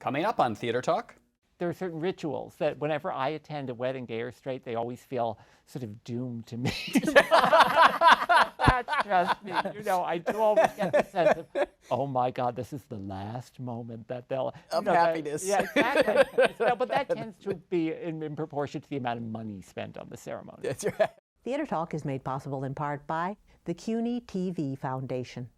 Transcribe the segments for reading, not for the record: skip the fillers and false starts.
Coming up on Theater Talk. There are certain rituals that whenever I attend a wedding, gay or straight, they always feel sort of doomed to me. That's just me. You know, I do always get the sense of, oh my God, this is the last moment that they'll... Of happiness. Yeah, exactly. But that tends to be in proportion to the amount of money spent on the ceremony. That's right. Theater Talk is made possible in part by the CUNY TV Foundation.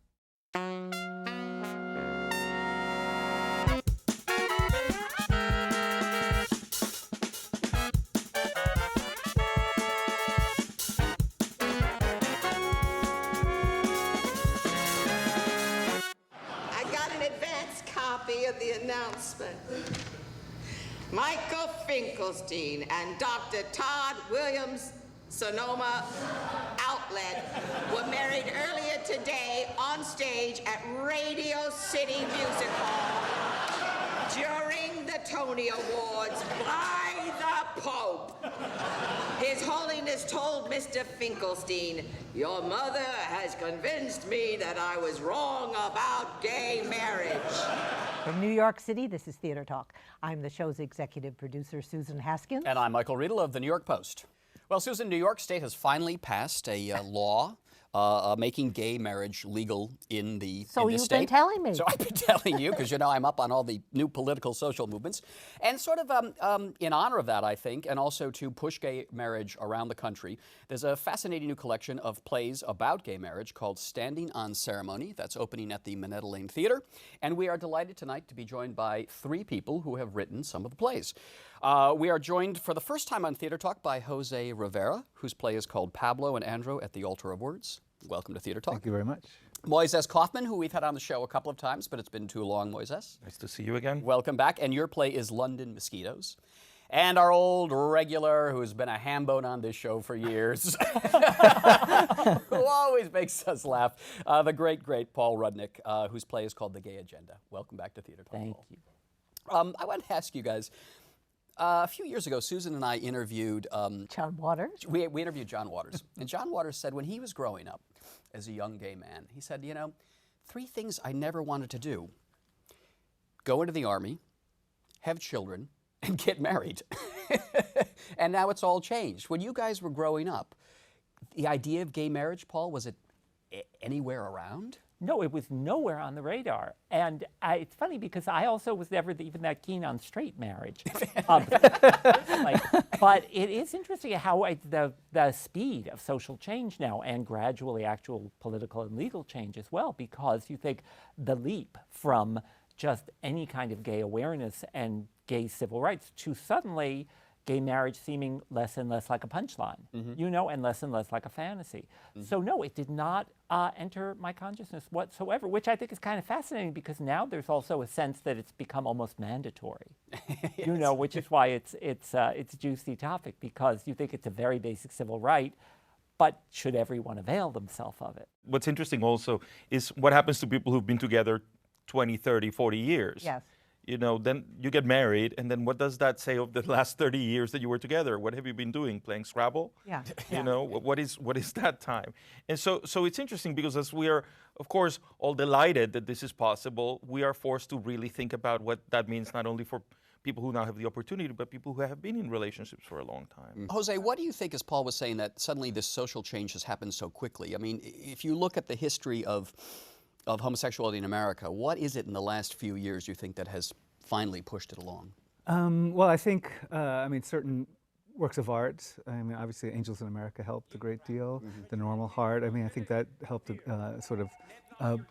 Of the announcement. Michael Finkelstein and Dr. Todd Williams Sonoma Outlet were married earlier today on stage at Radio City Music Hall during the Tony Awards by the Pope. His Holiness told Mr. Finkelstein, "Your mother has convinced me that I was wrong about gay marriage." From New York City, this is Theater Talk. I'm the show's executive producer, Susan Haskins. And I'm Michael Riedel of the New York Post. Well, Susan, New York State has finally passed a law making gay marriage legal in the state. So you've been telling me. So I've been telling you, because you know I'm up on all the new political social movements. And sort of in honor of that, I think, and also to push gay marriage around the country, there's a fascinating new collection of plays about gay marriage called Standing on Ceremony. That's opening at the Minetta Lane Theater. And we are delighted tonight to be joined by three people who have written some of the plays. We are joined for the first time on Theater Talk by José Rivera, whose play is called Pablo and Andrew at the Altar of Words. Welcome to Theater Talk. Thank you very much. Moisés Kaufman, who we've had on the show a couple of times, but it's been too long, Moisés. Nice to see you again. Welcome back. And your play is London Mosquitoes. And our old regular, who's been a ham bone on this show for years, who always makes us laugh, the great, great Paul Rudnick, whose play is called The Gay Agenda. Welcome back to Theater Talk, Thank Paul. you. I want to ask you guys, a few years ago, Susan and I interviewed... John Waters. We interviewed John Waters. And John Waters said when he was growing up as a young gay man, he said, you know, 3 things I never wanted to do: go into the army, have children, and get married. And now it's all changed. When you guys were growing up, the idea of gay marriage, Paul, was it anywhere around? No, it was nowhere on the radar. And it's funny because I also was never even that keen on straight marriage. But it is interesting how the speed of social change now, and gradually actual political and legal change as well, because you think the leap from just any kind of gay awareness and gay civil rights to suddenly gay marriage seeming less and less like a punchline, you know, and less like a fantasy. So no, it did not enter my consciousness whatsoever, which I think is kind of fascinating because now there's also a sense that it's become almost mandatory, you know, which is why it's a juicy topic, because you think it's a very basic civil right, but should everyone avail themselves of it? What's interesting also is what happens to people who've been together 20, 30, 40 years. Yes. You know, then you get married, and then what does that say of the last 30 years that you were together? What have you been doing? Playing Scrabble? Yeah. You know, what is that time? And so it's interesting because as we are, of course, all delighted that this is possible, we are forced to really think about what that means, not only for people who now have the opportunity, but people who have been in relationships for a long time. Jose, what do you think, as Paul was saying, that suddenly this social change has happened so quickly? I mean, if you look at the history of homosexuality in America, what is it in the last few years you think that has finally pushed it along? Well, I think, certain works of art, obviously Angels in America helped a great deal. The Normal Heart, I think that helped to sort of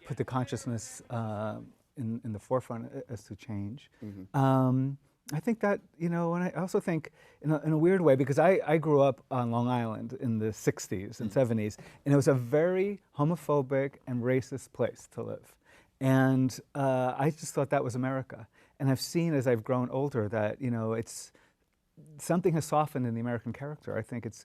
put the consciousness in the forefront as to change. I think that, and I also think in a weird way, because I grew up on Long Island in the 60s and 70s, and it was a very homophobic and racist place to live. And I just thought that was America. And I've seen as I've grown older that, it's something has softened in the American character. I think it's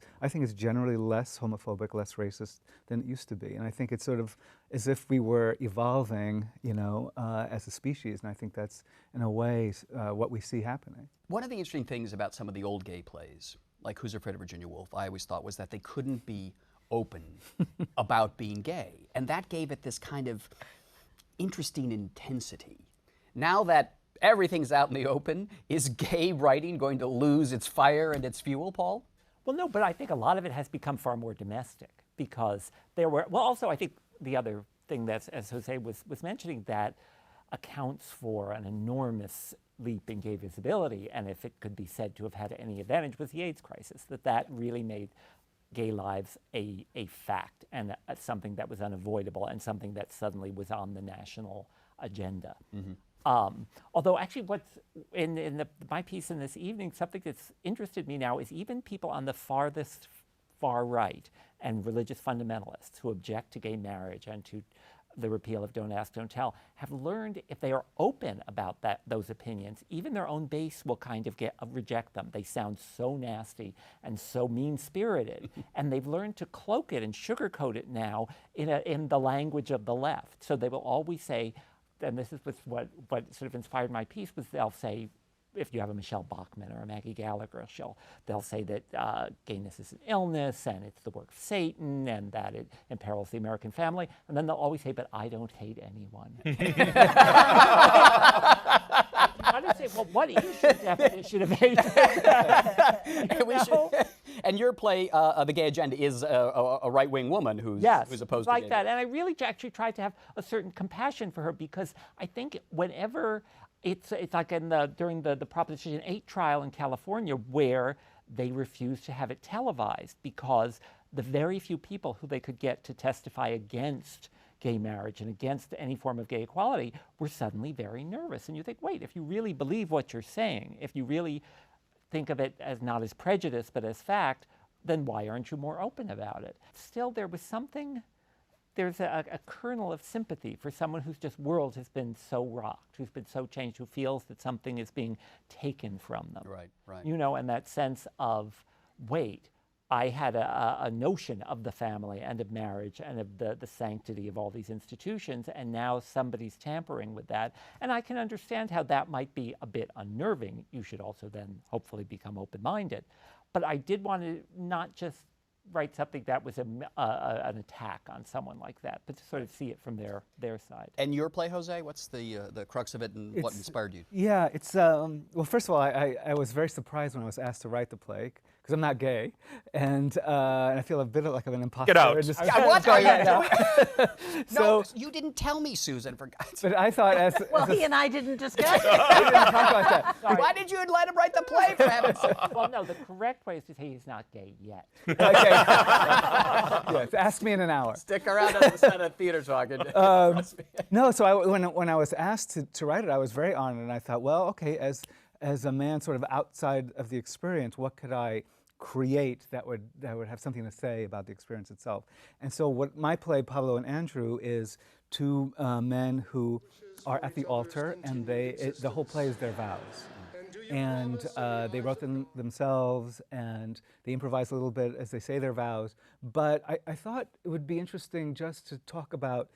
generally less homophobic, less racist than it used to be. And I think it's sort of as if we were evolving, as a species. And I think that's, in a way, what we see happening. One of the interesting things about some of the old gay plays, like Who's Afraid of Virginia Woolf, I always thought was that they couldn't be open about being gay. And that gave it this kind of interesting intensity. Now that everything's out in the open. Is gay writing going to lose its fire and its fuel, Paul? Well, no, but I think a lot of it has become far more domestic because there were, well, also I think the other thing that's, as Jose was mentioning, that accounts for an enormous leap in gay visibility, and if it could be said to have had any advantage, was the AIDS crisis, that really made gay lives a fact and something that was unavoidable and something that suddenly was on the national agenda. Although actually what's in my piece in this evening, something that's interested me now is even people on the farthest far right and religious fundamentalists who object to gay marriage and to the repeal of Don't Ask, Don't Tell, have learned if they are open about those opinions, even their own base will kind of reject them. They sound so nasty and so mean-spirited, and they've learned to cloak it and sugarcoat it now in the language of the left. So they will always say, and this is what sort of inspired my piece, was they'll say, if you have a Michelle Bachmann or a Maggie Gallagher, they'll say that gayness is an illness and it's the work of Satan and that it imperils the American family. And then they'll always say, but I don't hate anyone. I say, well, what is your definition of hatred? And your play, The Gay Agenda, is a right-wing woman who's opposed to like gay that. And I really actually tried to have a certain compassion for her because I think whenever it's like during the Proposition 8 trial in California where they refused to have it televised because the very few people who they could get to testify against gay marriage and against any form of gay equality were suddenly very nervous. And you think, wait, if you really believe what you're saying, if you really think of it as not as prejudice but as fact, then why aren't you more open about it? Still, there's a kernel of sympathy for someone whose world has been so rocked, who's been so changed, who feels that something is being taken from them. Right. You know, and that sense of, wait, I had a notion of the family and of marriage and of the sanctity of all these institutions, and now somebody's tampering with that. And I can understand how that might be a bit unnerving. You should also then hopefully become open-minded. But I did want to not just write something that was an attack on someone like that, but to sort of see it from their side. And your play, Jose, what's the crux of it and what inspired you? Yeah, it's, well, first of all, I was very surprised when I was asked to write the play, because I'm not gay, and I feel a bit like I'm an imposter. Get out. What are you doing? So, No, you didn't tell me, Susan, for God's sake. but I thought Well, he and I didn't discuss it. we didn't talk about that. Why did you let him write the play, for heaven's sake? Well, no, the correct way is to say he's not gay yet. Okay. Yes, ask me in an hour. Stick around on the set of Theater Talk. No, so when I was asked to write it, I was very honored, and I thought, well, okay, as a man sort of outside of the experience, what could I create that would have something to say about the experience itself? And so what my play, Pablo and Andrew, is two men who are at the altar, and the whole play is their vows. And they wrote them themselves, and they improvise a little bit as they say their vows. But I thought it would be interesting just to talk about,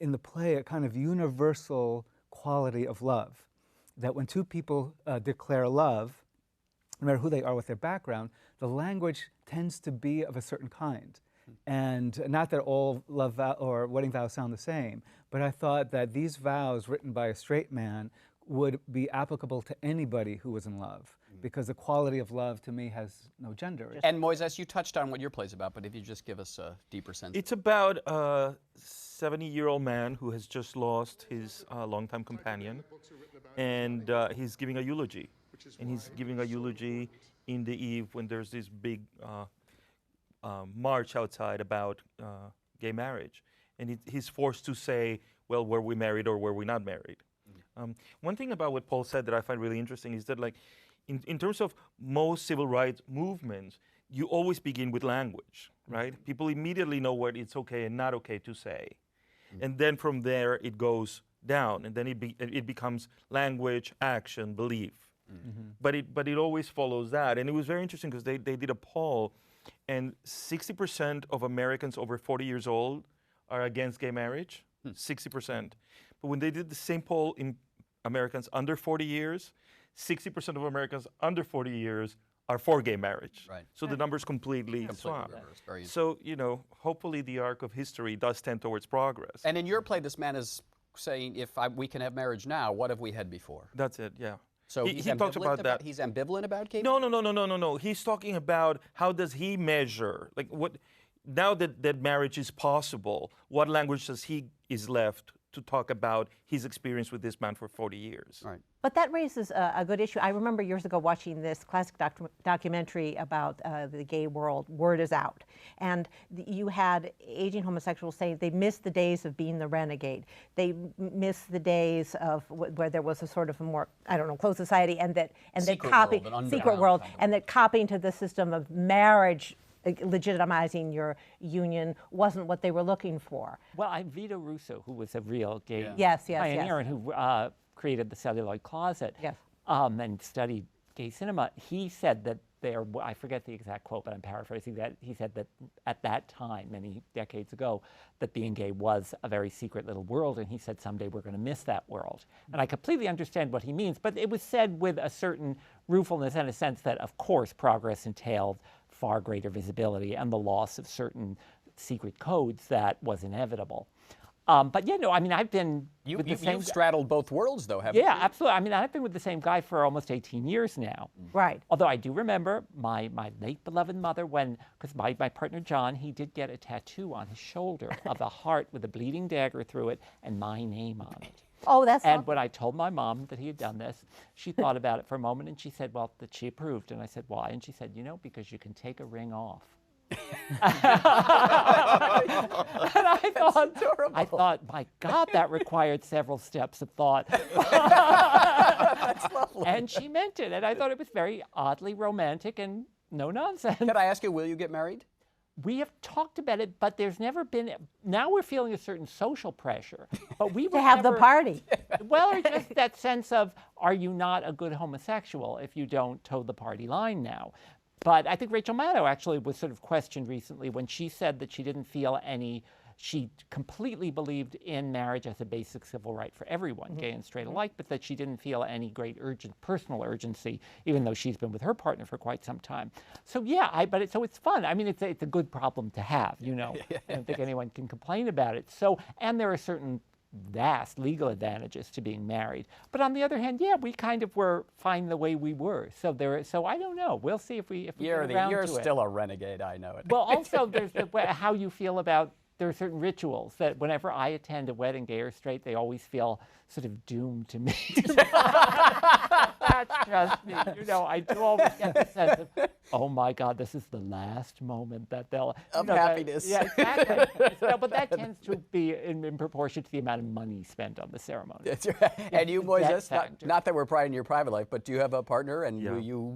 in the play, a kind of universal quality of love. That when two people declare love, no matter who they are with their background, the language tends to be of a certain kind. And not that all love or wedding vows sound the same, but I thought that these vows written by a straight man would be applicable to anybody who was in love, because the quality of love to me has no gender. And Moises, you touched on what your play's about, but if you just give us a deeper sense. It's about a 70-year-old man who has just lost his longtime companion, and he's giving a eulogy. And he's giving a eulogy in the eve when there's this big march outside about gay marriage. And he's forced to say, well, were we married or were we not married? One thing about what Paul said that I find really interesting is that, like, in terms of most civil rights movements, you always begin with language, right? People immediately know what it's okay and not okay to say. And then from there, it goes down, and then it becomes language, action, belief. But it always follows that. And it was very interesting because they did a poll, and 60% of Americans over 40 years old are against gay marriage, 60%. But when they did the same poll in Americans under 40 years, 60% of Americans under 40 years are for gay marriage. Right. So the numbers completely swap. reversed. Very So, hopefully the arc of history does tend towards progress. And in your play, this man is saying, we can have marriage now, what have we had before? That's it, yeah. So he talks about that. He's ambivalent about gay No. He's talking about how does he measure, like what, now that marriage is possible, what language does he is left to talk about his experience with this man for 40 years. Right. But that raises a good issue. I remember years ago watching this classic documentary about the gay world, Word Is Out. And you had aging homosexuals saying they missed the days of being the renegade. They missed the days of where there was a sort of a more, I don't know, closed society, and that Secret copying, world, an secret underground world, kind of and that copying to the system of marriage, legitimizing your union, wasn't what they were looking for. Well, Vito Russo, who was a real gay Yes. pioneer and who created the Celluloid Closet Yes. and studied gay cinema, he said that I forget the exact quote, but I'm paraphrasing that. He said that at that time, many decades ago, that being gay was a very secret little world, and he said someday we're going to miss that world. And I completely understand what he means, but it was said with a certain ruefulness and a sense that, of course, progress entailed far greater visibility and the loss of certain secret codes that was inevitable. But yeah, no, I mean, I've been with the same. You've straddled both worlds, though, haven't you? Yeah, absolutely. I mean, I've been with the same guy for almost 18 years now. Right. Although I do remember my late beloved mother because my partner John, he did get a tattoo on his shoulder of a heart with a bleeding dagger through it and my name on it. Oh, that's And when I told my mom that he had done this, she thought about it for a moment and she said, well, that she approved. And I said, why? And she said, because you can take a ring off. And I thought, my God, that required several steps of thought. That's lovely. And she meant it. And I thought it was very oddly romantic and no nonsense. Can I ask you, will you get married? We have talked about it, but there's never been, now we're feeling a certain social pressure. But we to have the party. Well, or just that sense of, are you not a good homosexual if you don't toe the party line now? But I think Rachel Maddow actually was sort of questioned recently when she said that she didn't feel she completely believed in marriage as a basic civil right for everyone, gay and straight alike, but that she didn't feel any great personal urgency, even though she's been with her partner for quite some time. So yeah, so it's fun. I mean, it's a good problem to have, I don't think anyone can complain about it. So, and there are certain vast legal advantages to being married. But on the other hand, yeah, we kind of were fine the way we were. So I don't know. We'll see if we get around to it. You're still a renegade, I know it. Well, also there's how you feel about, there are certain rituals that whenever I attend a wedding, gay or straight, they always feel sort of doomed to me. That's just me. I do always get the sense of, oh my God, this is the last moment that they'll... Of happiness. Yeah, exactly. But that tends to be in proportion to the amount of money spent on the ceremony. That's right. And you, Moisés, factor. not that we're prying your private life, but do you have a partner, and Yeah.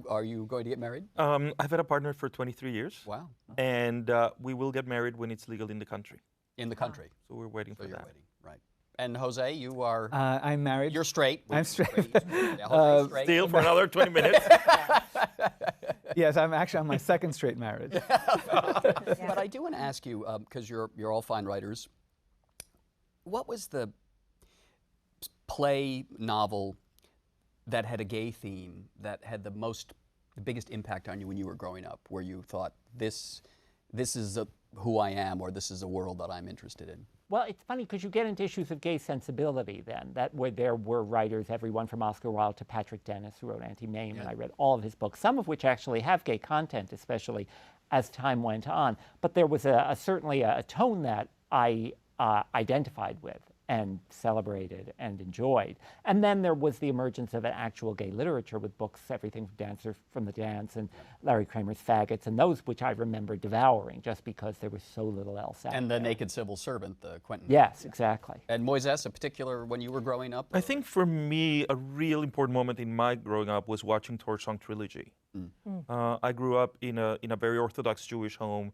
are you going to get married? I've had a partner for 23 years. Wow. And we will get married when it's legal in the country. In the country. So we're waiting for So you're that. waiting, right. And José, you are... I'm married. You're straight. I'm straight. Yeah, José's straight. Still for another 20 minutes. Yes, I'm actually on my second straight marriage. But I do want to ask you, because you're all fine writers, what was the play, novel that had a gay theme that had the biggest impact on you when you were growing up, where you thought, this is who I am, or this is a world that I'm interested in? Well, it's funny because you get into issues of gay sensibility then, where there were writers, everyone from Oscar Wilde to Patrick Dennis, who wrote Anti-Mame, and I read all of his books, some of which actually have gay content, especially as time went on. But there was certainly a tone that I identified with and celebrated and enjoyed. And then there was the emergence of an actual gay literature with books, everything from Dancer from the Dance and Larry Kramer's Faggots, and those which I remember devouring just because there was so little else out And there. The Naked Civil Servant, the Quentin. Yes, exactly. And Moisés, a particular, when you were growing up? I think for me, a real important moment in my growing up was watching Torch Song Trilogy. I grew up in a very Orthodox Jewish home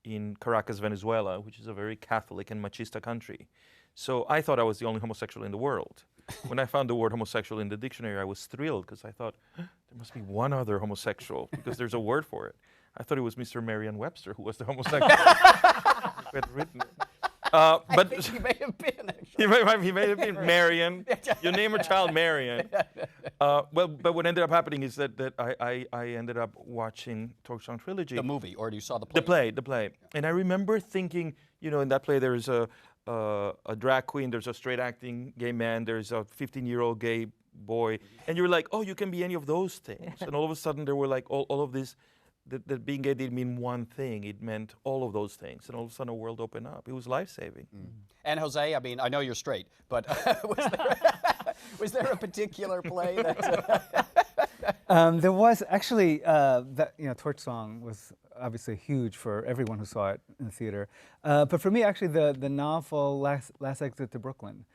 in Caracas, Venezuela, which is a very Catholic and machista country. So I thought I was the only homosexual in the world. When I found the word homosexual in the dictionary, I was thrilled because I thought, there must be one other homosexual because there's a word for it. I thought it was Mr. Merriam-Webster who was the homosexual who had written it. I But think he may have been, actually. he may have been Marion. You name a child Marion. But what ended up happening is that I ended up watching Torch Song Trilogy. The movie, or you saw the play? The play. And I remember thinking, in that play there is a a drag queen, there's a straight acting gay man, there's a 15-year-old gay boy, and you're like, oh, you can be any of those things. And all of a sudden there were like all of this, that being gay didn't mean one thing, it meant all of those things. And all of a sudden a world opened up. It was life-saving. And Jose, I mean, I know you're straight, but was there a particular play that... There was actually, that, Torch Song was obviously huge for everyone who saw it in the theater. But for me, actually, the novel Last Exit to Brooklyn,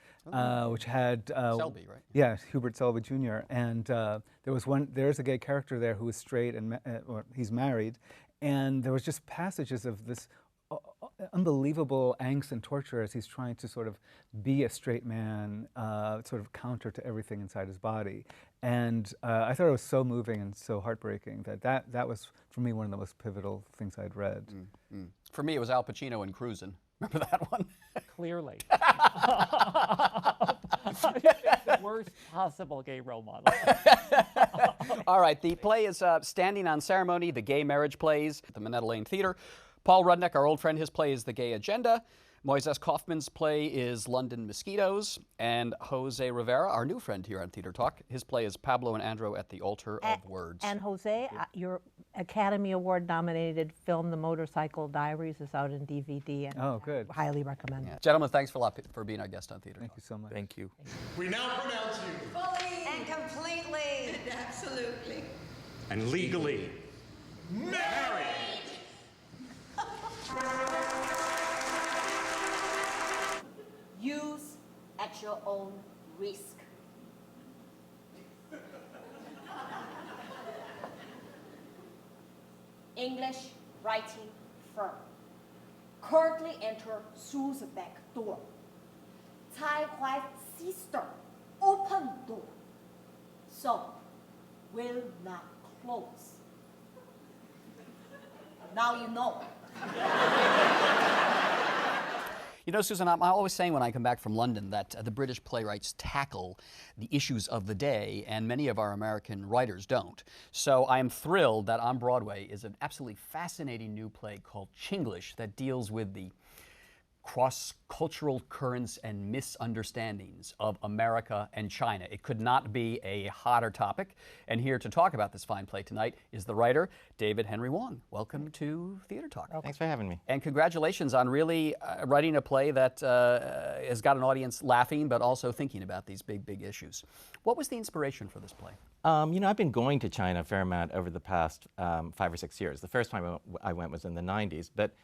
which had... Selby, right? Yeah, Hubert Selby Jr. And there's a gay character there who is straight, and or he's married, and there was just passages of this unbelievable angst and torture as he's trying to sort of be a straight man, sort of counter to everything inside his body. And I thought it was so moving and so heartbreaking that was, for me, one of the most pivotal things I'd read. For me, it was Al Pacino in Cruisin'. Remember that one? Clearly. The worst possible gay role model. All right, the play is Standing on Ceremony, the gay marriage plays at the Minetta Lane Theater. Paul Rudnick, our old friend, his play is The Gay Agenda. Moisés Kaufman's play is London Mosquitoes. And José Rivera, our new friend here on Theater Talk, his play is Pablo and Andrew at the Altar of Words. And Jose, your Academy Award nominated film, The Motorcycle Diaries, is out in DVD. And Oh, good. highly recommend it. Yeah. Gentlemen, thanks for being our guest on Theater Thank Talk. you so much. Thank you. We now pronounce you Fully and completely. Absolutely. and legally married. Use at your own risk. English writing firm. Currently enter through the back door. Thai wife sister, open door. So, will not close. Now you know. You know, Susan, I'm always saying when I come back from London that the British playwrights tackle the issues of the day, and many of our American writers don't. So I am thrilled that on Broadway is an absolutely fascinating new play called Chinglish that deals with the cross-cultural currents and misunderstandings of America and China. It could not be a hotter topic. And here to talk about this fine play tonight is the writer, David Henry Hwang. Welcome to Theater Talk. Thanks for having me. And congratulations on really writing a play that has got an audience laughing, but also thinking about these big, big issues. What was the inspiration for this play? You know, I've been going to China a fair amount over the past 5 or 6 years. The first time I went was in the 90s, but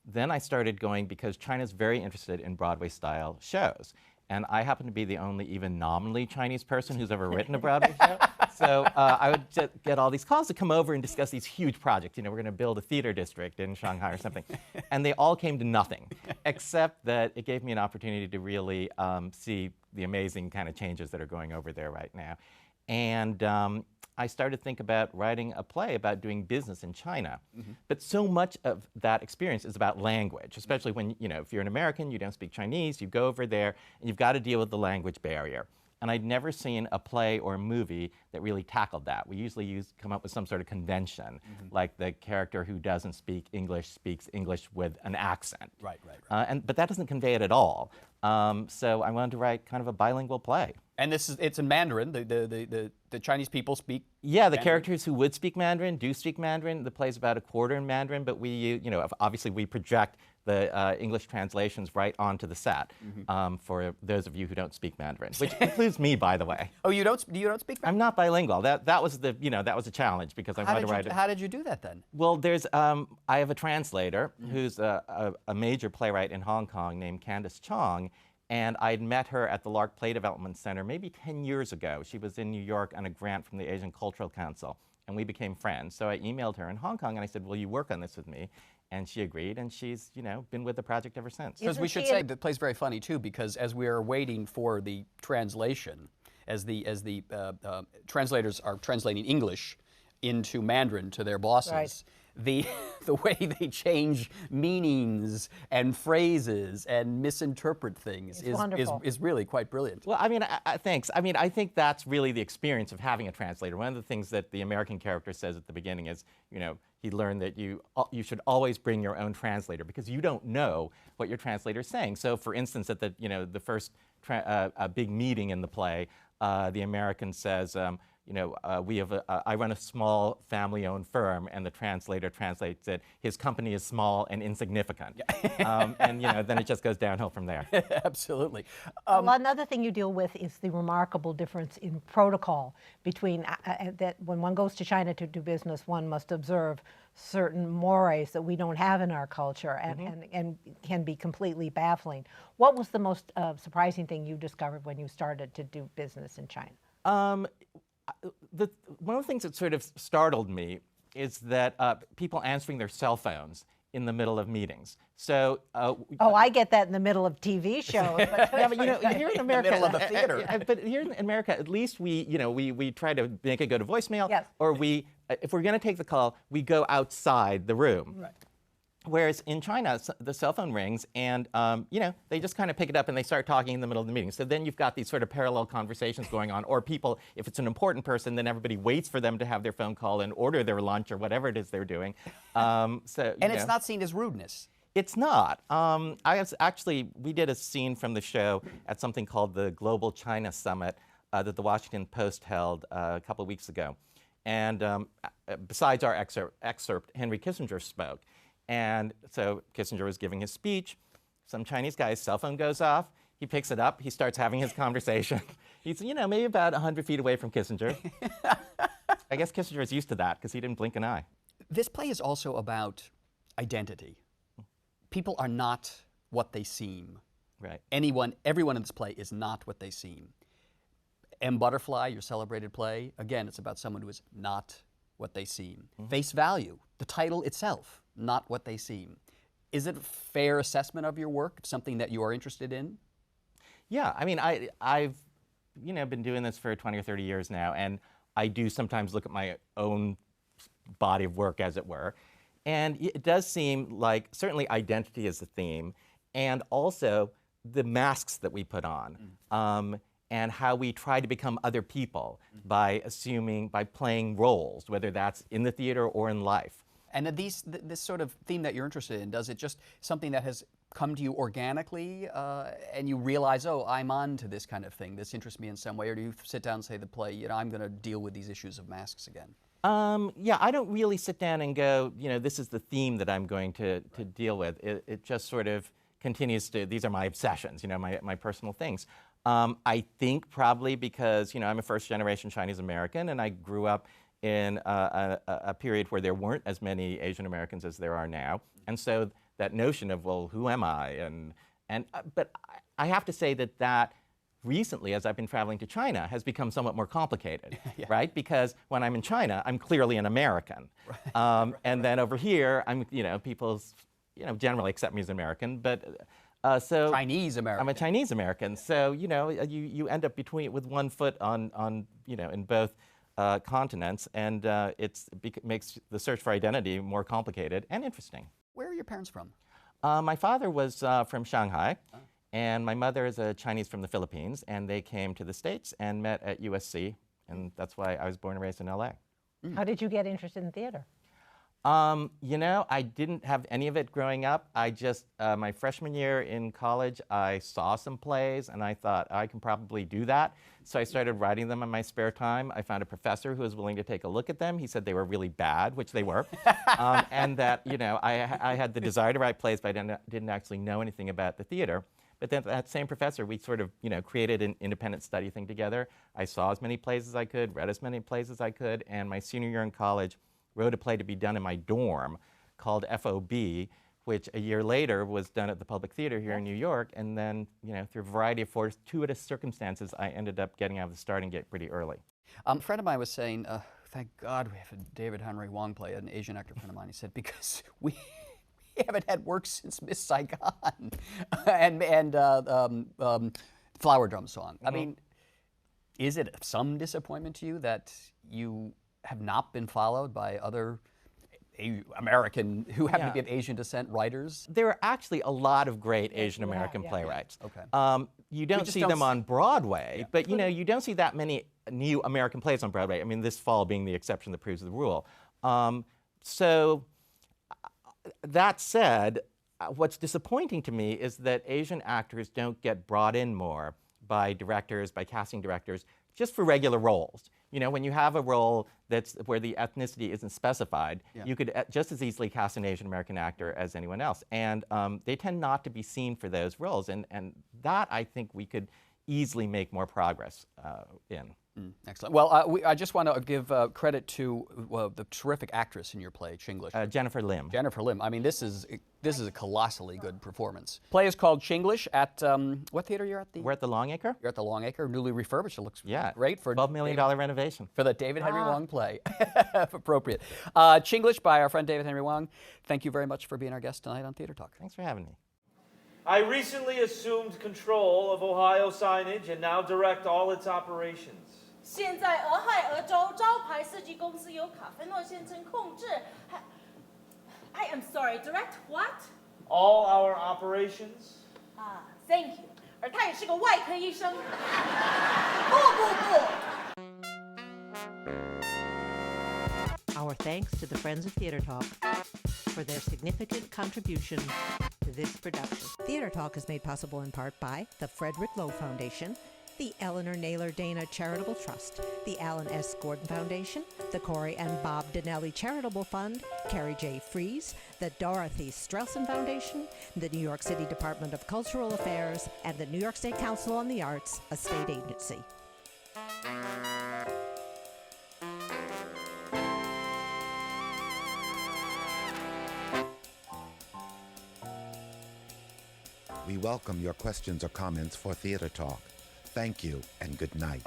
then I started going because China's very interested in Broadway-style shows. And I happen to be the only even nominally Chinese person who's ever written a Broadway show. So I would just get all these calls to come over and discuss these huge projects. You know, we're going to build a theater district in Shanghai or something. And they all came to nothing, except that it gave me an opportunity to really see the amazing kind of changes that are going over there right now. And I started to think about writing a play about doing business in China. But so much of that experience is about language, especially when, you know, if you're an American, you don't speak Chinese, you go over there, and you've got to deal with the language barrier. And I'd never seen a play or a movie that really tackled that. We usually come up with some sort of convention, like the character who doesn't speak English speaks English with an accent. Right. But that doesn't convey it at all. So I wanted to write kind of a bilingual play. And it's in Mandarin. The Chinese people speak. Yeah, the Mandarin. characters who would speak Mandarin do speak Mandarin. The play's about a quarter in Mandarin, but we, you know, obviously we project the English translations right onto the set for those of you who don't speak Mandarin, which includes me, by the way. Oh, you don't speak Mandarin? I'm not bilingual. That was the, you know, that was a challenge because I wanted to write it. How did you do that then? Well, there's I have a translator who's a major playwright in Hong Kong named Candace Chong. And I'd met her at the Lark Play Development Center maybe 10 years ago. She was in New York on a grant from the Asian Cultural Council, and we became friends. So I emailed her in Hong Kong, and I said, will you work on this with me? And she agreed, and she's, you know, been with the project ever since. Because we should say the play's very funny, too, because as we are waiting for the translation, as the translators are translating English into Mandarin to their bosses, the the way they change meanings and phrases and misinterpret things is really quite brilliant. Well, I mean, thanks. I mean, I think that's really the experience of having a translator. One of the things that the American character says at the beginning is, you know, he learned that you should always bring your own translator because you don't know what your translator is saying. So, for instance, at the first big meeting in the play, the American says, I run a small family-owned firm, and the translator translates it, his company is small and insignificant. And then it just goes downhill from there. Absolutely. Well, another thing you deal with is the remarkable difference in protocol between that when one goes to China to do business, one must observe certain mores that we don't have in our culture and can be completely baffling. What was the most surprising thing you discovered when you started to do business in China? One of the things that sort of startled me is that people answering their cell phones in the middle of meetings. So, I get that in the middle of TV shows. But yeah, but here in America, middle of the theater. But here in America, at least we try to make it go to voicemail, yes. Or if we're going to take the call, we go outside the room. Right. Whereas in China, the cell phone rings, and they just kind of pick it up and they start talking in the middle of the meeting. So then you've got these sort of parallel conversations going on, or people, if it's an important person, then everybody waits for them to have their phone call and order their lunch or whatever it is they're doing. It's not seen as rudeness. It's not. We did a scene from the show at something called the Global China Summit that the Washington Post held a couple of weeks ago. And besides our excerpt, Henry Kissinger spoke. And so Kissinger was giving his speech. Some Chinese guy's cell phone goes off. He picks it up. He starts having his conversation. He's, maybe about 100 feet away from Kissinger. I guess Kissinger is used to that because he didn't blink an eye. This play is also about identity. People are not what they seem. Right. Everyone in this play is not what they seem. M. Butterfly, your celebrated play, again, it's about someone who is not what they seem. Face Value, the title itself, not what they seem. Is it a fair assessment of your work, something that you are interested in? Yeah, I mean, I've been doing this for 20 or 30 years now, and I do sometimes look at my own body of work, as it were, and it does seem like certainly identity is the theme, and also the masks that we put on, and how we try to become other people by playing roles, whether that's in the theater or in life. And this sort of theme that you're interested in, does it just something that has come to you organically and you realize, I'm on to this kind of thing, this interests me in some way, or do you sit down and say the play, I'm going to deal with these issues of masks again? Yeah, I don't really sit down and go, this is the theme that I'm going to deal with. It just sort of continues to, these are my obsessions, my personal things. I think probably because, I'm a first-generation Chinese American, and I grew up in a period where there weren't as many Asian Americans as there are now. And so that notion of, well, who am I? But I have to say that recently, as I've been traveling to China, has become somewhat more complicated, right? Because when I'm in China, I'm clearly an American. And then over here, I'm, people, generally accept me as American, but so Chinese American. I'm a Chinese American. So, you end up with one foot on in both continents, and it makes the search for identity more complicated and interesting. Where are your parents from? My father was from Shanghai, and my mother is a Chinese from the Philippines, and they came to the States and met at USC, and that's why I was born and raised in LA. How did you get interested in theater? I didn't have any of it growing up. I just, my freshman year in college, I saw some plays and I thought, I can probably do that. So I started writing them in my spare time. I found a professor who was willing to take a look at them. He said they were really bad, which they were. And that, I had the desire to write plays, but I didn't actually know anything about the theater. But then that same professor, we sort of, created an independent study thing together. I saw as many plays as I could, read as many plays as I could, and my senior year in college, wrote a play to be done in my dorm called FOB, which a year later was done at the Public Theater here in New York. And then, through a variety of fortuitous circumstances, I ended up getting out of the starting gate pretty early. A friend of mine was saying, thank God we have a David Henry Hwang play, an Asian actor friend of mine. He said, because we haven't had work since Miss Saigon and Flower Drum Song. I mean, is it some disappointment to you that you have not been followed by other American who happen to be Yeah. of Asian descent writers? There are actually a lot of great Asian American yeah. playwrights. Okay. You don't just see don't them s- on Broadway, but you don't see that many new American plays on Broadway. I mean, this fall being the exception that proves the rule. So that said, what's disappointing to me is that Asian actors don't get brought in more by directors, by casting directors, just for regular roles. You know, when you have a role that's where the ethnicity isn't specified, you could just as easily cast an Asian American actor as anyone else. And they tend not to be seen for those roles. And that, I think, we could easily make more progress in. Excellent. Well, I just want to give credit to the terrific actress in your play, Chinglish. Jennifer Lim. Jennifer Lim. I mean, this is a colossally good performance. Play is called Chinglish at what theater you're at? We're at the Longacre. You're at the Longacre, newly refurbished. It looks Yeah, great for $12 million renovation. for the David Henry Hwang play. Appropriate. Chinglish by our friend David Henry Hwang. Thank you very much for being our guest tonight on Theater Talk. Thanks for having me. I recently assumed control of Ohio signage and now direct all its operations. 现在俄亥俄州招牌设计公司由卡芬诺先生控制。I am sorry, direct what? All our operations? Thank you. 而他也是个外科医生。不。 Our thanks to the Friends of Theater Talk for their significant contribution to this production. Theater Talk is made possible in part by the Frederick Lowe Foundation, the Eleanor Naylor Dana Charitable Trust, the Alan S. Gordon Foundation, the Corey and Bob Donnelly Charitable Fund, Carrie J. Fries, the Dorothy Strelson Foundation, the New York City Department of Cultural Affairs, and the New York State Council on the Arts, a state agency. We welcome your questions or comments for Theater Talk. Thank you and good night.